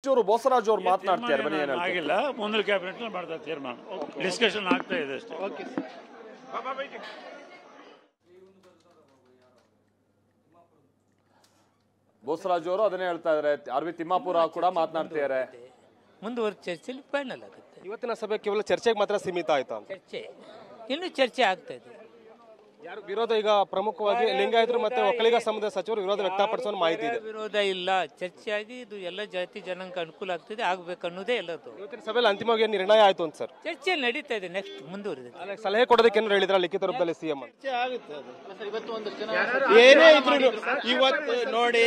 ಚೂರು ಬೋಸರಾಜ್ ಅವರು ಮಾತನಾಡ್ತಾರೆ. ಬನ್ನಿ. ಏನು ಆಗಿಲ್ಲ, ಮುಂದಿನ ಕ್ಯಾಬಿನೆಟ್ ಮಾಡ್ತಾರೆ ತೀರ್ಮಾನ, ಡಿಸ್ಕಷನ್ ಆಗ್ತಾ ಇದೆ ಅಷ್ಟೇ. ಓಕೆ ಬೋಸರಾಜ್ ಅವರು ಅದನ್ನೇ ಹೇಳ್ತಾ ಇದ್ದಾರೆ. ಆರ್.ವಿ. ತಿಮ್ಮಾಪುರ ಕೂಡ ಮಾತನಾಡ್ತಿದ್ದಾರೆ. ಮುಂದುವರೆದ ಚರ್ಚೆಯಲ್ಲಿ ಫೈನಲ್ ಆಗುತ್ತೆ. ಇವತ್ತಿನ ಸಭೆ ಕೇವಲ ಚರ್ಚೆಗೆ ಮಾತ್ರ ಸೀಮಿತ ಆಯ್ತಾ? ಚರ್ಚೆ ಇನ್ನೂ ಚರ್ಚೆ ಆಗ್ತಾ ಇದೆ. ಯಾರು ವಿರೋಧ ಈಗ ಪ್ರಮುಖವಾಗಿ ಲಿಂಗಾಯತರು ಮತ್ತೆ ಒಕ್ಕಲಿಗ ಸಮುದಾಯ ಸಚಿವರು ವಿರೋಧ ವ್ಯಕ್ತಪಡಿಸೋ ಮಾಹಿತಿ ಇದೆ. ವಿರೋಧ ಇಲ್ಲ, ಚರ್ಚೆ ಆಗಿ ಇದು ಎಲ್ಲ ಜಾತಿ ಜನಾಂಗ ಅನುಕೂಲ ಆಗ್ತದೆ, ಆಗ್ಬೇಕು ಅನ್ನೋದೇ ಎಲ್ಲದು. ಇವತ್ತಿನ ಸಭೆಯಲ್ಲಿ ಅಂತಿಮವಾಗಿ ನಿರ್ಣಯ ಆಯ್ತು ಅಂತ ಸರ್. ಚರ್ಚೆ ನಡೀತಾ ಇದೆ, ನೆಕ್ಸ್ಟ್ ಮುಂದುವರೆದ. ಸಲಹೆ ಕೊಡೋದಕ್ಕೆ ಏನು ಹೇಳಿದ್ರ ಲಿಖಿತ ರೂಪದಲ್ಲಿ ಸಿಎಂ? ಏನೇ ಇದ್ರು ಇವತ್ತು ನೋಡಿ,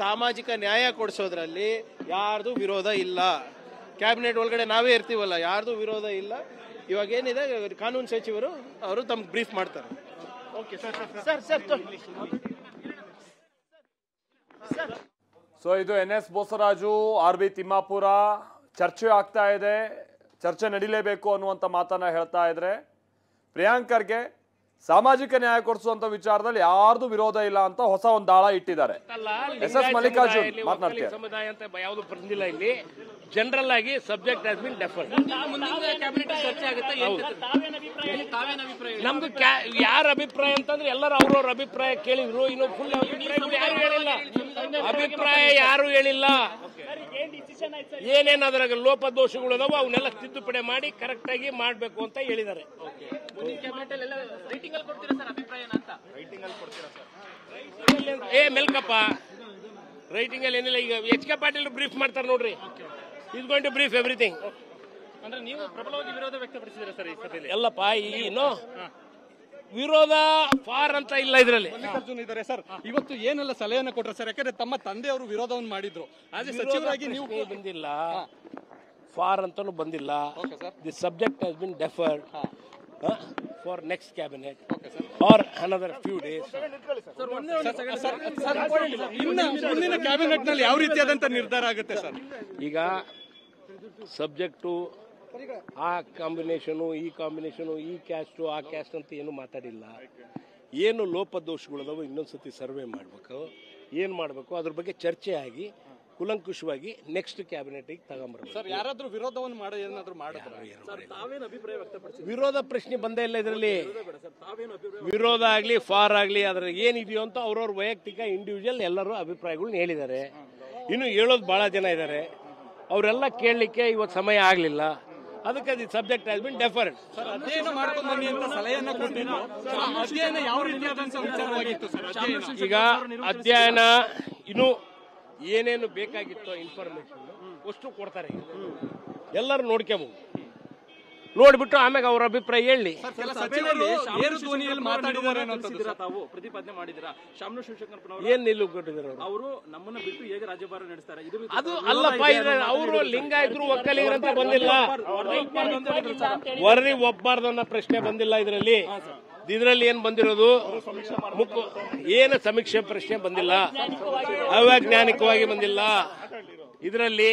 ಸಾಮಾಜಿಕ ನ್ಯಾಯ ಕೊಡಿಸೋದ್ರಲ್ಲಿ ಯಾರ್ದು ವಿರೋಧ ಇಲ್ಲ. ಕ್ಯಾಬಿನೆಟ್ ಒಳಗಡೆ ನಾವೇ ಇರ್ತೀವಲ್ಲ, ಯಾರ್ದು ವಿರೋಧ ಇಲ್ಲ. ಇವಾಗ ಏನಿದೆ, ಕಾನೂನು ಸಚಿವರು ಅವರು ತಮ್ಗೆ ಬ್ರೀಫ್ ಮಾಡ್ತಾರೆ. ಸೊ ಇದು ಎನ್.ಎಸ್. ಬೋಸರಾಜು, ಆರ್.ಬಿ. ತಿಮ್ಮಾಪುರ. ಚರ್ಚೆ ಆಗ್ತಾ ಇದೆ, ಚರ್ಚೆ ನಡೀಲೇಬೇಕು ಅನ್ನುವಂಥ ಮಾತನ್ನ ಹೇಳ್ತಾ ಇದ್ರೆ. ಪ್ರಿಯಾಂಕ್ ಖರ್ಗೆ ಸಾಮಾಜಿಕ ನ್ಯಾಯ ಕೊಡಿಸುವಂತ ವಿಚಾರದಲ್ಲಿ ಯಾರ್ದು ವಿರೋಧ ಇಲ್ಲ ಅಂತ ಹೊಸ ಒಂದು ದಾಳ ಇಟ್ಟಿದ್ದಾರೆ. ಎಸ್.ಎಸ್. ಮಲ್ಲಿಕಾರ್ಜುನ್ ಮಾತನಾಡ್ತಾರೆ. ಸಮುದಾಯ ಅಂತ ಯಾವುದು ಬಂದಿಲ್ಲ ಇಲ್ಲಿ. ಜನರಲ್ ಆಗಿ ಸಬ್ಜೆಕ್ಟ್ ಹ್ಯಾಸ್ ಬಿನ್ ಡೆಫರ್ಡ್. ನಮ್ದು ಯಾರ ಅಭಿಪ್ರಾಯ ಅಂತಂದ್ರೆ ಎಲ್ಲರೂ ಅವ್ರವ್ರ ಅಭಿಪ್ರಾಯ ಕೇಳಿದ್ರು. ಇನ್ನು ಫುಲ್ ಯಾರು ಹೇಳಿಲ್ಲ, ಅಭಿಪ್ರಾಯ ಯಾರು ಹೇಳಿಲ್ಲ. ಏನೇನು ಅದ್ರಾಗ ಲೋಪದೋಷಗಳು ಅದಾವ ಅವನ್ನೆಲ್ಲ ತಿದ್ದುಪಡಿ ಮಾಡಿ ಕರೆಕ್ಟ್ ಆಗಿ ಮಾಡ್ಬೇಕು ಅಂತ ಹೇಳಿದ್ದಾರೆ. ಮೆಲ್ಕಪ್ಪ ರೈಟಿಂಗ್ ಅಲ್ಲಿ ಏನಿಲ್ಲ. ಈಗ ಎಚ್.ಕೆ. ಪಾಟೀಲ್ ಬ್ರೀಫ್ ಮಾಡ್ತಾರೆ ನೋಡ್ರಿ. Is going to brief everything. ಅಂದ್ರೆ ನೀವು ಪ್ರಬಲವಾಗಿ ವಿರೋಧ ವ್ಯಕ್ತಪಡಿಸಿದ್ರೆ ಸರ್ ಈ ಸಭೆಯಲ್ಲಿ? ಎಲ್ಲಪ್ಪ, ಏನು ವಿರೋಧ ಫಾರ್ ಅಂತ ಇಲ್ಲ ಇದರಲ್ಲಿ. ಮಲ್ಲಿಕಾರ್ಜುನ್ ಇದ್ದಾರೆ ಸರ್. ಇವತ್ತು ಏನೆಲ್ಲ ಸಲಹೆಯನ್ನು ಕೊಟ್ಟರು ಸರ್? ಯಾಕಂದ್ರೆ ತಮ್ಮ ತಂದೆಯವರು ವಿರೋಧವನ್ನು ಮಾಡಿದ್ರು. ಆದ್ರೆ ಸಚಿವರಾಗಿ ನೀವು ಬಂದಿಲ್ಲ, ಫಾರ್ ಅಂತಾನು ಬಂದಿಲ್ಲ. The subject has been deferred for next cabinet or another few days. ಮುಂದಿನ ಕ್ಯಾಬಿನೆಟ್ ನಲ್ಲಿ ಯಾವ ರೀತಿಯಾದಂತ ನಿರ್ಧಾರ ಆಗುತ್ತೆ ಸರ್? ಈಗ ಸಬ್ಜೆಕ್ಟು ಆ ಕಾಂಬಿನೇಷನು, ಈ ಕಾಂಬಿನೇಷನು, ಈ ಕ್ಯಾಸ್ಟು ಆ ಕ್ಯಾಸ್ಟ್ ಅಂತ ಏನು ಮಾತಾಡಿಲ್ಲ. ಏನು ಲೋಪದೋಷಗಳದಾವು ಇನ್ನೊಂದ್ಸತಿ ಸರ್ವೆ ಮಾಡಬೇಕು, ಏನು ಮಾಡಬೇಕು ಅದ್ರ ಬಗ್ಗೆ ಚರ್ಚೆ ಆಗಿ ಕುಲಂಕುಷವಾಗಿ ನೆಕ್ಸ್ಟ್ ಕ್ಯಾಬಿನೆಟ್ಗೆ ತಗೊಂಬರ್ಬೇಕು. ಸರ್, ಯಾರಾದ್ರೂ ವಿರೋಧವನ್ನು ಮಾಡೋ ಏನಾದ್ರು ಮಾಡಿದ್ರೆ ವಿರೋಧ ಪ್ರಶ್ನೆ ಬಂದೇ ಇಲ್ಲ ಇದರಲ್ಲಿ. ವಿರೋಧ ಆಗ್ಲಿ ಫಾರ್ ಆಗ್ಲಿ ಅದ್ರ ಏನಿದೆಯೋ ಅಂತ ಅವ್ರವ್ರ ವೈಯಕ್ತಿಕ ಇಂಡಿವಿಜುವಲ್ ಎಲ್ಲರೂ ಅಭಿಪ್ರಾಯಗಳನ್ನ ಹೇಳಿದ್ದಾರೆ. ಇನ್ನು ಹೇಳೋದು ಬಹಳ ಜನ ಇದ್ದಾರೆ. ಅವರೆಲ್ಲ ಕೇಳಲಿಕ್ಕೆ ಇವತ್ತು ಸಮಯ ಆಗಲಿಲ್ಲ. ಅದಕ್ಕೆ the subject has been deferred. ಅಧ್ಯಯನ ಮಾಡ್ಕೊಂಡು ಬನ್ನಿ ಅಂತ ಸಲಹೆಯನ್ನ ಕೊಟ್ಟಿದ್ರು. ಅಧ್ಯಯನ ಯಾವ ರೀತಿಯಾದಂತ ವಿಚಾರವಾಗಿತ್ತು ಸರ್? ಈಗ ಅಧ್ಯಯನ ಇನ್ನು ಏನೇನು ಬೇಕಾಗಿತ್ತು ಇನ್ಫಾರ್ಮೇಶನ್ ಅಷ್ಟು ಕೊಡ್ತಾರೆ. ಎಲ್ಲರೂ ನೋಡ್ಕೋಬಹುದು, ನೋಡ್ಬಿಟ್ಟು ಆಮ್ಯಾಗ ಅವ್ರ ಅಭಿಪ್ರಾಯ ಹೇಳಿ. ಏನ್ ನಿಲ್ಲು ಕೊಟ್ಟಿದ್ದಾರೆ ಅವರು ನಮ್ಮನ್ನ ಬಿಟ್ಟು ಹೇಗೆ ರಾಜ್ಯಭಾರ ನಡೆಸ್ತಾರೆ? ಅದು ಅಲ್ಲಪ್ಪ. ಅವರು ಲಿಂಗಾಯತರು ಒಕ್ಕಲಿಗರಂತ ಬಂದಿಲ್ಲ, ವರದಿ ಒಬ್ಬಾರ್ದು ಅನ್ನೋ ಪ್ರಶ್ನೆ ಬಂದಿಲ್ಲ ಇದರಲ್ಲಿ. ಇದರಲ್ಲಿ ಏನ್ ಬಂದಿರೋದು, ಏನು ಸಮೀಕ್ಷೆ ಪ್ರಶ್ನೆ ಬಂದಿಲ್ಲ, ಅವೈಜ್ಞಾನಿಕವಾಗಿ ಬಂದಿಲ್ಲ ಇದರಲ್ಲಿ.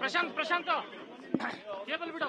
ಪ್ರಶಾಂತ್ ಟೇಬಲ್ ಬಿಡು.